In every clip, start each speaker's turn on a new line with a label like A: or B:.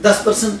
A: 10%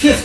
A: 5th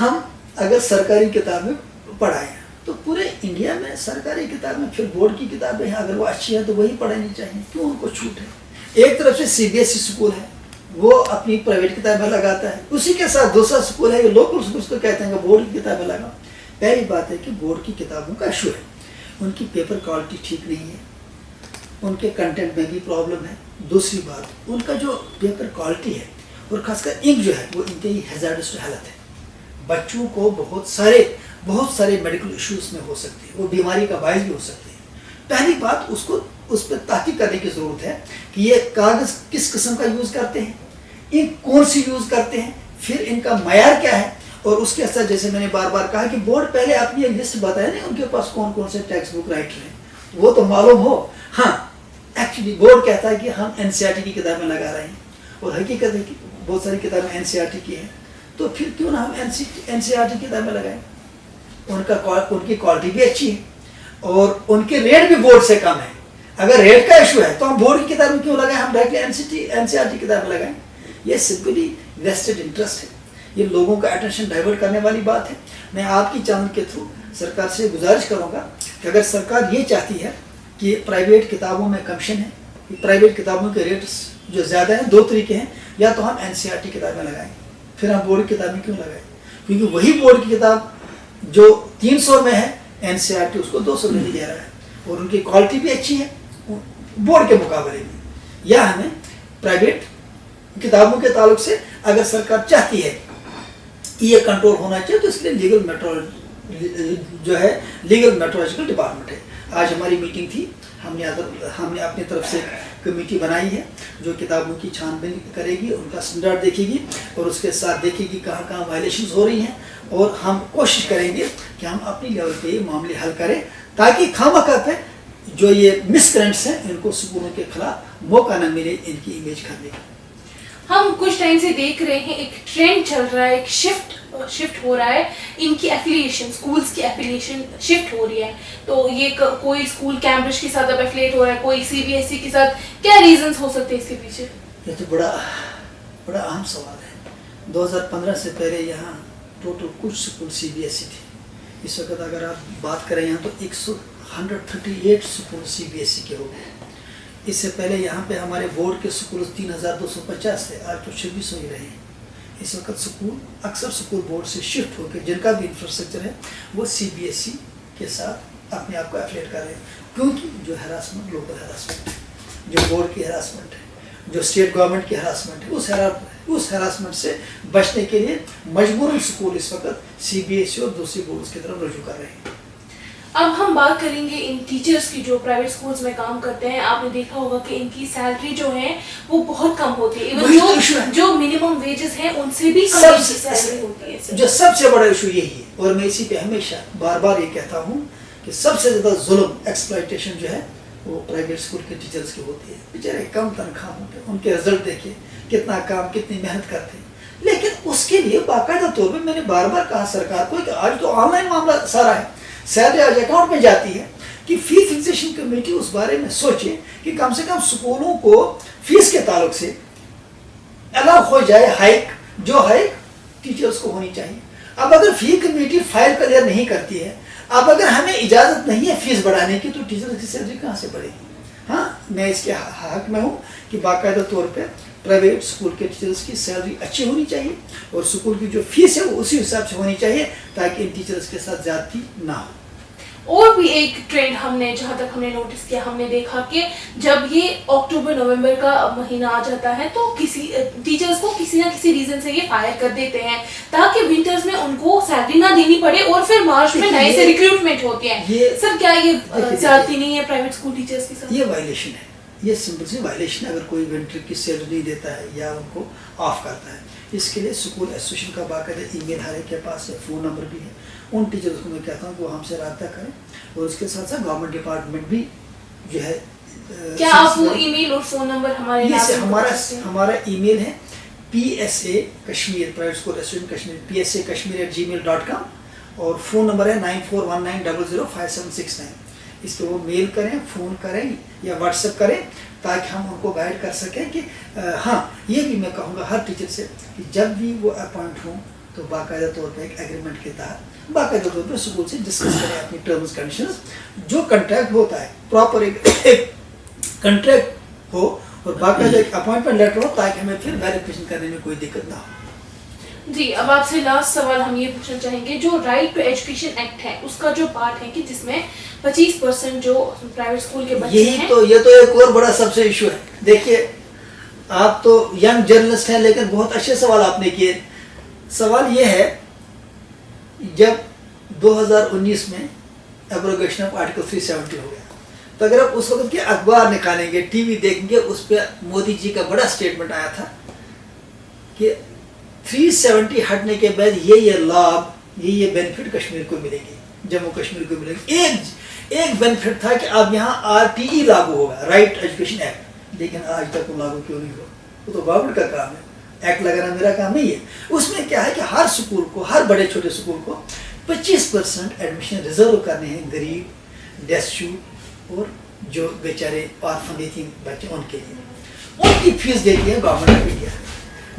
A: ہم اگر سرکاری کتابیں پڑھائیں تو پورے انڈیا میں سرکاری کتابیں پھر بورڈ کی کتابیں ہیں، اگر وہ اچھی ہیں تو وہی پڑھانی چاہیے، کیوں ان کو چھوٹ ہے؟ ایک طرف سے C B S E school ہے، وہ اپنی پرائیویٹ کتابیں لگاتا ہے، اسی کے ساتھ دوسرا اسکول ہے لوکل اسکول کو کہتے ہیں کہ بورڈ کی کتابیں لگاؤ۔ پہلی بات ہے کہ بورڈ کی کتابوں کا ایشو ہے، ان کی پیپر کوالٹی ٹھیک نہیں ہے، ان کے کنٹینٹ میں بھی پرابلم ہے۔ دوسری بات، ان کا جو پیپر کوالٹی ہے اور خاص کر انک جو ہے وہ انتہائی ہیزارڈس حالت ہے، بچوں کو بہت سارے میڈیکل ایشوز میں ہو سکتے ہیں، وہ بیماری کا باعث بھی ہو سکتے ہیں۔ پہلی بات اس پہ تحقیق کرنے کی ضرورت ہے کہ یہ کاغذ کس قسم کا یوز کرتے ہیں، انک کون سی یوز کرتے ہیں، پھر ان کا معیار کیا ہے، اور اس کے ساتھ جیسے میں نے بار بار کہا کہ بورڈ پہلے اپنی ایک لسٹ بتائے نا ان کے پاس کون کون سے ٹیکسٹ بک رائٹر ہیں، وہ تو معلوم ہو۔ ہاں ایکچولی بورڈ کہتا ہے کہ ہم این سی آر ٹی کی کتابیں لگا رہے ہیں، اور حقیقت ہے کہ بہت ساری کتابیں این سی آر ٹی کی ہیں، تو پھر کیوں نہ ہم این سی آر ٹی کی کتابیں لگائیں، ان کی کوالٹی بھی اچھی ہے اور ان کے ریٹ بھی بورڈ سے کم ہے۔ اگر ریٹ کا ایشو ہے تو ہم بورڈ کی کتابیں کیوں لگائیں، ہم directly N C R T کتابیں لگائیں۔ یہ سمپلی ویسٹڈ انٹرسٹ ہے، یہ لوگوں کا اٹینشن ڈائیورٹ کرنے والی بات ہے۔ میں آپ کی چینل کے تھرو سرکار سے گزارش کروں گا کہ اگر سرکار یہ چاہتی ہے کہ پرائیویٹ کتابوں میں کمیشن ہے، پرائیویٹ کتابوں کے ریٹس جو زیادہ ہیں، دو طریقے ہیں، یا تو ہم این سی آر ٹی کتابیں لگائیں، پھر ہم بورڈ کی کتابیں کیوں لگائیں، کیونکہ وہی بورڈ کی کتاب جو 300 میں ہے این سی آر ٹی اس کو 200 میں دے رہا ہے، اور ان کی کوالٹی بھی اچھی ہے بورڈ کے مقابلے میں۔ یا ہمیں پرائیویٹ کتابوں کے تعلق سے اگر سرکار چاہتی ہے کہ یہ کنٹرول ہونا چاہیے تو اس لیے لیگل میٹرولوجیکل ڈپارٹمنٹ ہے۔ آج ہماری میٹنگ تھی، ہم نے اپنی طرف سے کمیٹی بنائی ہے جو کتابوں کی چھان بین کرے گی، ان کا اسٹینڈرڈ دیکھے گی، اور اس کے ساتھ دیکھے گی کہاں کہاں وائلیشنز ہو رہی ہیں، اور ہم کوشش کریں گے کہ ہم اپنی لیول پہ یہ معاملے حل کریں تاکہ خواہ پہ جو یہ مس کرنٹس ہیں ان کو اسکولوں کے خلاف موقع نہ ملے ان کی امیج کرنے کا۔
B: ہم کچھ ٹائم سے دیکھ رہے ہیں ایک ٹرینڈ چل رہا ہے، ایک شفٹ ہو رہا ہے، ان کی ایفیلیشن، اسکولس کی ایفیلیشن شفٹ ہو رہی ہے، تو یہ کوئی اسکول کیمبرج کے ساتھ اب ایفیلیٹ ہو رہا ہے، کوئی سی بی ایس ای کے ساتھ، کیا ریزنز ہو سکتے ہیں اس کے پیچھے؟
A: یہ تو بڑا اہم سوال ہے۔ 2015 سے پہلے یہاں ٹوٹل کچھ school C B S E تھے، اس وقت اگر آپ بات کریں یہاں تو 138 school C B S E کے ہو گئے۔ اس سے پہلے یہاں پہ ہمارے بورڈ کے سکول 3250 تھے، آج تو 2600 ہی رہے ہیں۔ اس وقت اکثر سکول بورڈ سے شفٹ ہو کے جن کا بھی انفراسٹرکچر ہے وہ سی بی ایس ای کے ساتھ اپنے آپ کو ایفیلیٹ کر رہے ہیں، کیونکہ جو ہراسمنٹ لوکل ہراسمنٹ ہے، جو بورڈ کی ہراسمنٹ ہے، جو اسٹیٹ گورنمنٹ کی ہراسمنٹ ہے، اس ہراسمنٹ سے بچنے کے لیے مجبوراً سکول اس وقت سی بی ایس ای اور دوسری بورڈز کی طرف رجوع کر رہے ہیں۔
B: اب ہم بات کریں گے ان ٹیچرز کی جو پرائیویٹ اسکولس میں کام کرتے ہیں۔ آپ نے دیکھا ہوگا کہ ان کی سیلری جو ہے وہ بہت کم ہوتی ہے، ایون جو منیمم ویجز ہیں ان سے بھی کم سیلری ہوتی ہے۔
A: جو سب سے بڑا ایشو یہی ہے، اور میں اسی پہ ہمیشہ بار بار یہ کہتا ہوں کہ سب سے زیادہ ظلم، ایکسپلائٹیشن جو ہے وہ پرائیویٹ اسکول کے ٹیچرز کی ہوتی ہے۔ بیچارے کم تنخواہوں پہ ان کے رزلٹ دیکھے، کتنا کام، کتنی محنت کرتے ہیں، لیکن اس کے لیے باقاعدہ طور پہ میں نے بار بار کہا سرکار کو کہ آج تو آن لائن معاملہ سارا ہے، سیلری آج اکاؤنٹ میں جاتی ہے، کہ فی فکسیشن کمیٹی اس بارے میں سوچے کہ کم سے کم سکولوں کو فیس کے تعلق سے الاؤ ہو جائے ہائیک، جو ہائیک ٹیچرز کو ہونی چاہیے۔ اب اگر فی کمیٹی فائل کلیئر نہیں کرتی ہے، اب اگر ہمیں اجازت نہیں ہے فیس بڑھانے کی، تو ٹیچرز کی سیلری کہاں سے بڑھے گی؟ ہاں میں اس کے حق میں ہوں کہ باقاعدہ طور پہ پرائیویٹ اسکول کے ٹیچرز کی سیلری اچھی ہونی چاہیے، اور اسکول کی جو فیس ہے وہ اسی حساب سے ہونی چاہیے تاکہ ان ٹیچرز کے ساتھ زیادتی نہ ہو۔
B: اور بھی ایک ٹرینڈ جہاں تک ہم نے نوٹس کیا، ہم نے دیکھا کہ جب یہ اکتوبر نومبر کا مہینہ آ جاتا ہے تو کسی ٹیچرز کو کسی نہ کسی ریزن سے یہ فائر کر دیتے ہیں تاکہ ونٹرز میں ان کو سیلری نہ دینی پڑے، اور پھر مارچ میں نئے سے ریکروٹمنٹ ہوتی ہے۔ سر کیا یہ زیادتی نہیں ہے پرائیویٹ اسکول ٹیچرز کے ساتھ؟
A: یہ وائلیشن ہے، یہ سمپل سی وائلیشن ہے اگر کوئی ونٹر کی سیلری نہیں دیتا ہے یا ان کو آف کرتا ہے۔ اس کے لیے اسکول ایسوسیشن کا باقاعدہ ای میل ہر ایک کے پاس ہے، فون نمبر بھی ہے، ان ٹیچرز کو میں کہتا ہوں کہ وہ ہم سے رابطہ کریں، اور اس کے ساتھ ساتھ گورنمنٹ ڈپارٹمنٹ بھی جو ہے،
B: کیا آپ وہ ای میل اور فون نمبر
A: ہمارا ای میل ہے PSA Kashmir private school association Kashmir PSA@gmail.com، اور فون نمبر ہے 9419005769۔ اس پہ وہ میل کریں، فون کریں یا واٹس ایپ کریں تاکہ ہم ان کو گائیڈ کر سکیں کہ ہاں یہ بھی میں کہوں گا ہر ٹیچر سے کہ جب بھی وہ اپوائنٹ ہوں تو باقاعدہ طور پہ ایک ایگریمنٹ کے تحت باقاعدہ طور پہ اسکول سے ڈسکس کریں اپنی ٹرمز کنڈیشنز. جو کنٹریکٹ ہوتا ہے پراپر ایک کنٹریکٹ ہو اور باقاعدہ ایک اپوائنٹمنٹ لیٹر ہو تاکہ ہمیں پھر ویریفیکیشن کرنے میں کوئی دقت نہ ہو.
B: جی اب آپ سے لاسٹ سوال ہم یہ پوچھنا چاہیں گے جو رائٹ ٹو ایجوکیشن ایکٹ ہے اس کا جو پارٹ ہے کہ جس میں 25% جو پرائیویٹ اسکول کے بچے ہیں
A: یہ تو ایک اور بڑا سب سے ایشو ہے. دیکھیے آپ تو ینگ جرنلسٹ ہیں لیکن بہت اچھے سوال آپ نے کیے. سوال یہ ہے جب 2019 میں ایبروگیشن آف آرٹیکل 370 ہو گیا تو اگر آپ اس وقت کے اخبار نکالیں گے ٹی وی دیکھیں گے اس پہ مودی جی کا بڑا اسٹیٹمنٹ آیا تھا کہ 370 ہٹنے کے بعد یہ لابھ یہ بینیفٹ کشمیر کو ملے گی, جموں کشمیر کو ملے گی. ایک بینیفٹ تھا کہ اب یہاں RTE لاگو ہوگا, رائٹ ایجوکیشن ایکٹ, لیکن آج تک وہ لاگو کیوں نہیں ہوا؟ وہ تو گورنمنٹ کا کام ہے, ایکٹ لگانا میرا کام نہیں ہے. اس میں کیا ہے کہ ہر سکول کو, ہر بڑے چھوٹے سکول کو 25% ایڈمیشن ریزرو کرنے ہیں غریب, ڈیسٹیوٹ اور جو بیچارے آرفن یتیم بچے ان کے لیے. ان کی فیس دیتی ہے government of India,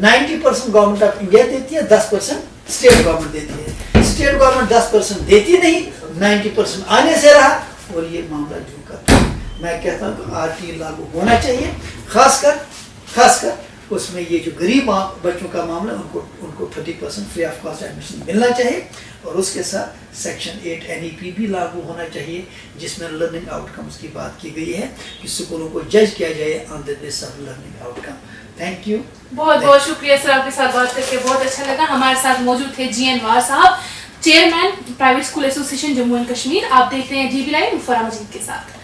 A: 90% government of India دیتی ہے, 10% اسٹیٹ گورنمنٹ دیتی ہے. اسٹیٹ گورنمنٹ 10% دیتی نہیں, 90% آنے سے رہا اور یہ معاملہ جو کرتا ہے. میں کہتا ہوں کہ RTE لاگو ہونا چاہیے, خاص کر اس میں یہ جو غریب بچوں کا معاملہ ان کو 30% فری آف کاسٹ ایڈمیشن ملنا چاہیے. اور اس کے ساتھ سیکشن 8 NEP بھی لاگو ہونا چاہیے جس میں لرننگ آؤٹ کمز کی بات کی گئی ہے کہ اسکولوں کو جج کیا جائے on the base of learning outcome. Thank you.
B: بہت شکریہ سر, آپ کے ساتھ بات کر کے بہت اچھا لگا. ہمارے ساتھ موجود تھے GN وار صاحب, چیئرمین پرائیویٹ اسکول ایسوسی ایشن جموں اینڈ کشمیر. آپ دیکھتے ہیں GB لائیو فرا مجید کے ساتھ.